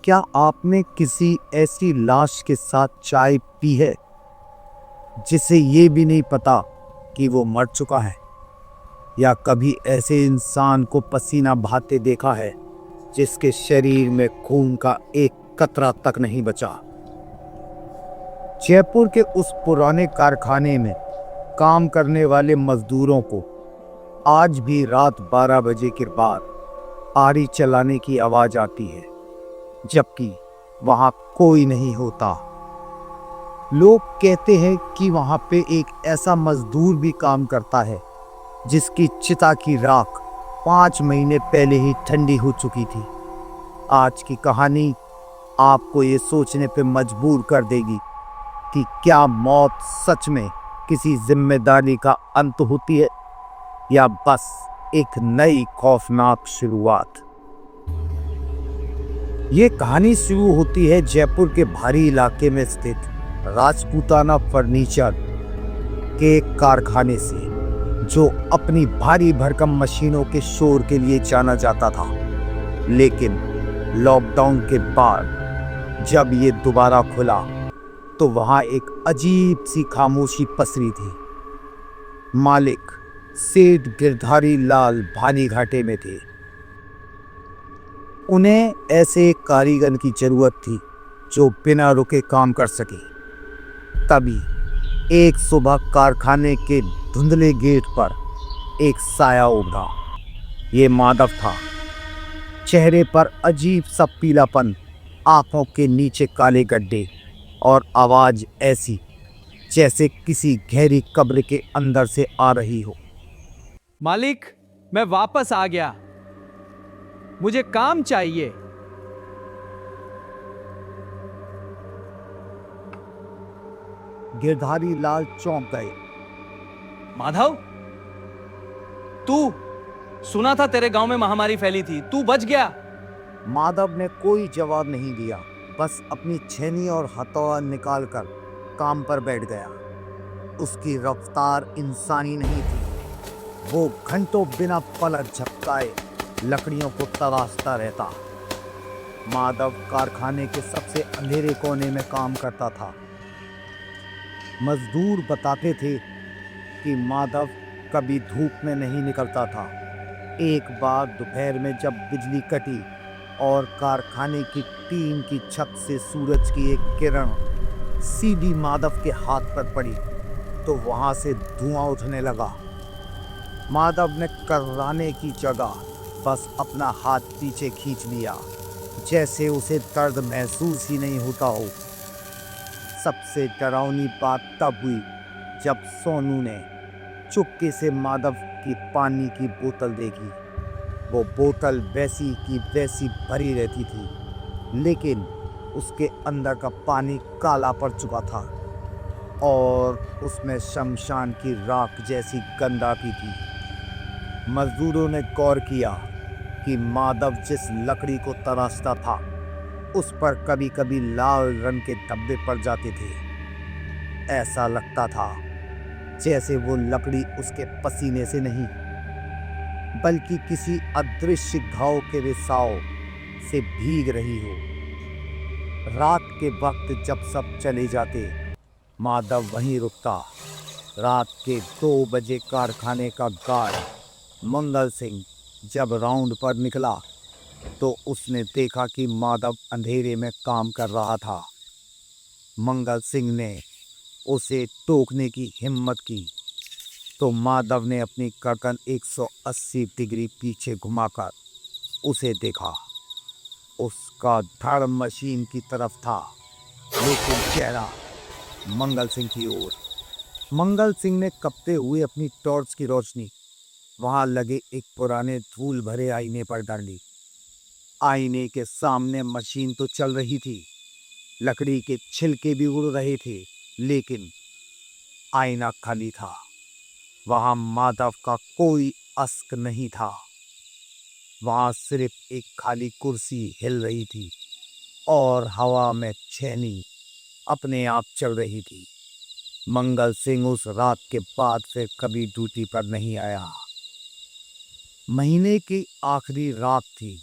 क्या आपने किसी ऐसी लाश के साथ चाय पी है जिसे ये भी नहीं पता कि वो मर चुका है? या कभी ऐसे इंसान को पसीना बहाते देखा है जिसके शरीर में खून का एक कतरा तक नहीं बचा? जयपुर के उस पुराने कारखाने में काम करने वाले मजदूरों को आज भी रात 12 बजे के बाद आरी चलाने की आवाज आती है, जबकि वहां कोई नहीं होता। लोग कहते हैं कि वहां पे एक ऐसा मजदूर भी काम करता है जिसकी चिता की राख 5 महीने पहले ही ठंडी हो चुकी थी। आज की कहानी आपको ये सोचने पे मजबूर कर देगी कि क्या मौत सच में किसी जिम्मेदारी का अंत होती है या बस एक नई खौफनाक शुरुआत। ये कहानी शुरू होती है जयपुर के भारी इलाके में स्थित राजपूताना फर्नीचर के कारखाने से, जो अपनी भारी भरकम मशीनों के शोर के लिए जाना जाता था। लेकिन लॉकडाउन के बाद जब ये दोबारा खुला तो वहां एक अजीब सी खामोशी पसरी थी। मालिक सेठ गिरधारी लाल भानी घाटे में थे। उन्हें ऐसे एक कारीगर की जरूरत थी जो बिना रुके काम कर सके। तभी एक सुबह कारखाने के धुंधले गेट पर एक साया उभरा। ये माधव था। चेहरे पर अजीब सा पीलापन, आंखों के नीचे काले गड्ढे और आवाज ऐसी जैसे किसी गहरी कब्र के अंदर से आ रही हो। मालिक, मैं वापस आ गया। मुझे काम चाहिए। गिरधारी लाल चौंक गए। माधव, तू? सुना था तेरे गांव में महामारी फैली थी, तू बच गया। माधव ने कोई जवाब नहीं दिया, बस अपनी छेनी और हथौड़ा निकालकर काम पर बैठ गया। उसकी रफ्तार इंसानी नहीं थी। वो घंटों बिना पलक झपकाए लकड़ियों को तराशता रहता। माधव कारखाने के सबसे अंधेरे कोने में काम करता था। मजदूर बताते थे कि माधव कभी धूप में नहीं निकलता था। एक बार दोपहर में जब बिजली कटी और कारखाने की टीन की छत से सूरज की एक किरण सीधी माधव के हाथ पर पड़ी तो वहां से धुआं उठने लगा। माधव ने कर्राने की जगह बस अपना हाथ पीछे खींच लिया, जैसे उसे दर्द महसूस ही नहीं होता हो। सबसे डरावनी बात तब हुई जब सोनू ने चुपके से माधव की पानी की बोतल देखी। वो बोतल वैसी की वैसी भरी रहती थी, लेकिन उसके अंदर का पानी काला पड़ चुका था और उसमें शमशान की राख जैसी गंध आती थी। मजदूरों ने गौर किया कि माधव जिस लकड़ी को तराशता था उस पर कभी कभी लाल रंग के धब्बे पड़ जाते थे। ऐसा लगता था जैसे वो लकड़ी उसके पसीने से नहीं बल्कि किसी अदृश्य घाव के रिसाव से भीग रही हो। रात के वक्त जब सब चले जाते, माधव वहीं रुकता। रात के 2 बजे कारखाने का गार्ड मंगल सिंह जब राउंड पर निकला तो उसने देखा कि माधव अंधेरे में काम कर रहा था। मंगल सिंह ने उसे टोकने की हिम्मत की तो माधव ने अपनी गर्दन 180 डिग्री पीछे घुमाकर उसे देखा। उसका धड़ मशीन की तरफ था, लेकिन चेहरा मंगल सिंह की ओर। मंगल सिंह ने कपते हुए अपनी टॉर्च की रोशनी वहां लगे एक पुराने धूल भरे आईने पर डाली। आईने के सामने मशीन तो चल रही थी, लकड़ी के छिलके भी उड़ रहे थे, लेकिन आईना खाली था। वहां माधव का कोई अस्क नहीं था। वहां सिर्फ एक खाली कुर्सी हिल रही थी और हवा में छेनी अपने आप चल रही थी। मंगल सिंह उस रात के बाद फिर कभी ड्यूटी पर नहीं आया। महीने की आखिरी रात थी।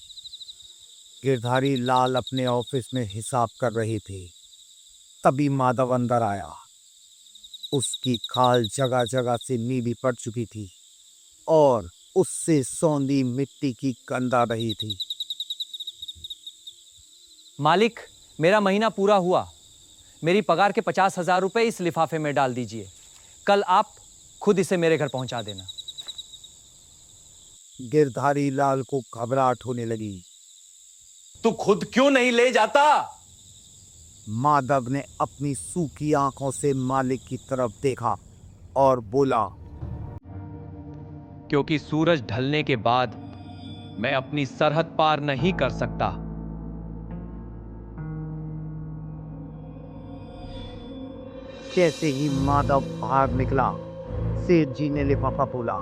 गिरधारी लाल अपने ऑफिस में हिसाब कर रहे थे। तभी माधव अंदर आया। उसकी खाल जगह जगह से नीली पड़ चुकी थी और उससे सौंधी मिट्टी की गंध आ रही थी। मालिक, मेरा महीना पूरा हुआ। मेरी पगार के 50,000 रुपए इस लिफाफे में डाल दीजिए। कल आप खुद इसे मेरे घर पहुंचा देना। गिरधारी लाल को घबराहट होने लगी। तू खुद क्यों नहीं ले जाता? माधव ने अपनी सूखी आंखों से मालिक की तरफ देखा और बोला, क्योंकि सूरज ढलने के बाद मैं अपनी सरहद पार नहीं कर सकता। जैसे ही माधव बाहर निकला, सेठ जी ने लिफाफा खोला।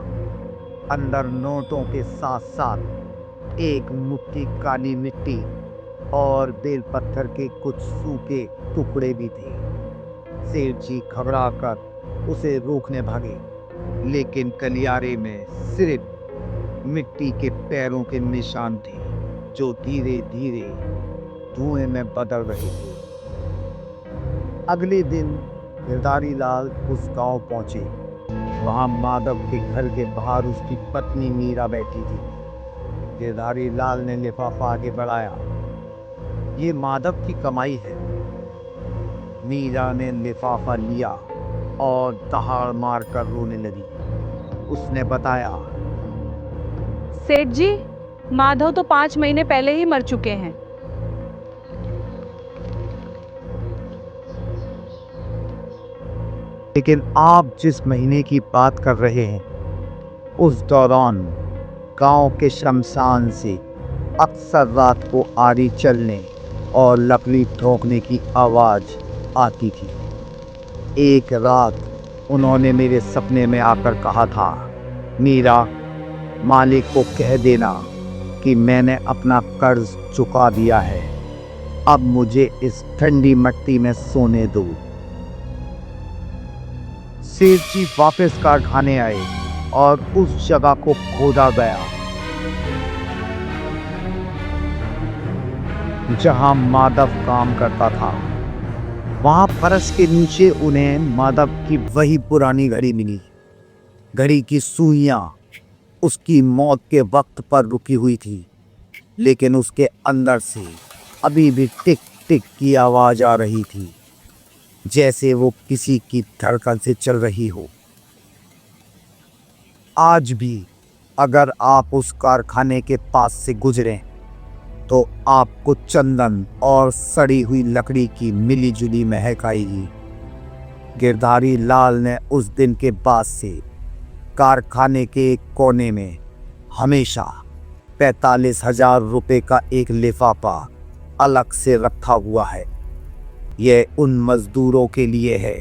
अंदर नोटों के साथ साथ एक मुट्ठी काली मिट्टी और बेल पत्थर के कुछ सूखे टुकड़े भी थे। सेठ जी घबराकर उसे रोकने भागे, लेकिन गलियारे में सिर्फ मिट्टी के पैरों के निशान थे जो धीरे धीरे धुएं में बदल रहे थे। अगले दिन गिरधारी लाल उस गांव पहुंचे। वहां माधव के घर के बाहर उसकी पत्नी मीरा बैठी थी। गिरधारी लाल ने लिफाफा आगे बढ़ाया। ये माधव की कमाई है। मीरा ने लिफाफा लिया और दहाड़ मारकर रोने लगी। उसने बताया, सेठ जी, माधव तो 5 महीने पहले ही मर चुके हैं। लेकिन आप जिस महीने की बात कर रहे हैं, उस दौरान गांव के शमशान से अक्सर रात को आरी चलने और लकड़ी ठोकने की आवाज आती थी। एक रात उन्होंने मेरे सपने में आकर कहा था, मीरा, मालिक को कह देना कि मैंने अपना कर्ज चुका दिया है। अब मुझे इस ठंडी मिट्टी में सोने दो। सेठ जी वापस कारखाने आए और उस जगह को खोदा गया जहां माधव काम करता था। वहां फर्श के नीचे उन्हें माधव की वही पुरानी घड़ी मिली। घड़ी की सुइयां उसकी मौत के वक्त पर रुकी हुई थी, लेकिन उसके अंदर से अभी भी टिक टिक की आवाज आ रही थी, जैसे वो किसी की धड़कन से चल रही हो। आज भी अगर आप उस कारखाने के पास से गुजरें तो आपको चंदन और सड़ी हुई लकड़ी की मिली जुली महक आएगी। गिरधारी लाल ने उस दिन के बाद से कारखाने के एक कोने में हमेशा 45,000 रुपये का एक लिफाफा अलग से रखा हुआ है। यह उन मजदूरों के लिए है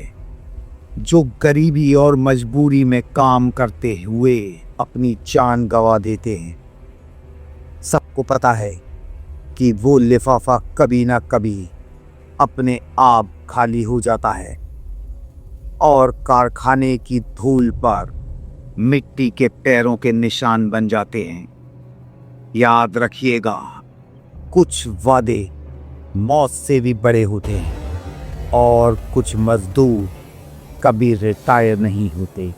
जो गरीबी और मजबूरी में काम करते हुए अपनी जान गंवा देते हैं। सबको पता है कि वो लिफाफा कभी ना कभी अपने आप खाली हो जाता है और कारखाने की धूल पर मिट्टी के पैरों के निशान बन जाते हैं। याद रखिएगा, कुछ वादे मौत से भी बड़े होते हैं और कुछ मजदूर कभी रिटायर नहीं होते।